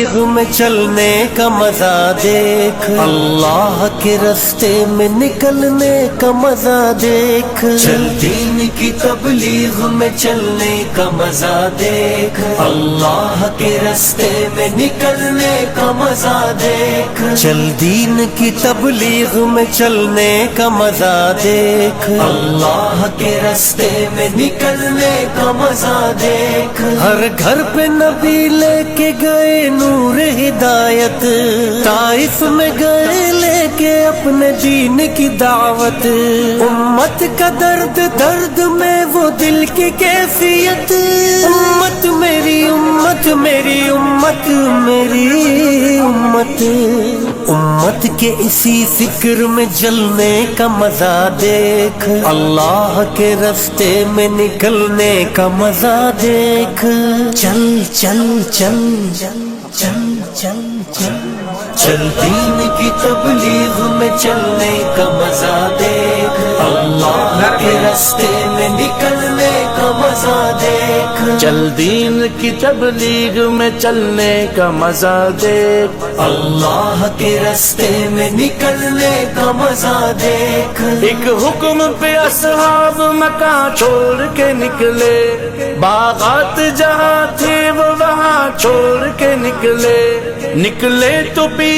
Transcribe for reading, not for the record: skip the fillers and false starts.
میں چلنے کا مزہ دیکھ، اللہ کے راستے میں نکلنے کا مزہ دیکھ، چل دین کی تبلیغ میں چلنے کا مزہ دیکھ، اللہ کے راستے میں نکلنے کا مزہ دیکھ، چل دین کی تبلیغ میں چلنے کا مزہ دیکھ، اللہ کے راستے میں نکلنے کا مزہ دیکھ، ہر گھر پہ نبی لے کے گئے نور ہدایت، طائف میں گئے لے کے اپنے دین کی دعوت، امت کا درد درد میں وہ دل کی کیفیت، امت میری امت میری امت میری امت، امت کے اسی فکر میں جلنے کا مزہ دیکھ، اللہ کے راستے میں نکلنے کا مزہ دیکھ، چل چل چل چل چل چل چل دین کی تبلیغ میں چلنے کا مزہ دیکھ، اللہ کے راستے میں نکلنے کا مزہ دیکھ، چل دین کی تبلیغ میں چلنے کا مزہ دیکھ، اللہ کے راستے میں نکلنے کا مزہ دیکھ، ایک حکم پہ اصحاب مکان چھوڑ کے نکلے، باغات جہاں تھے وہ وہاں چھوڑ کے نکلے تو پی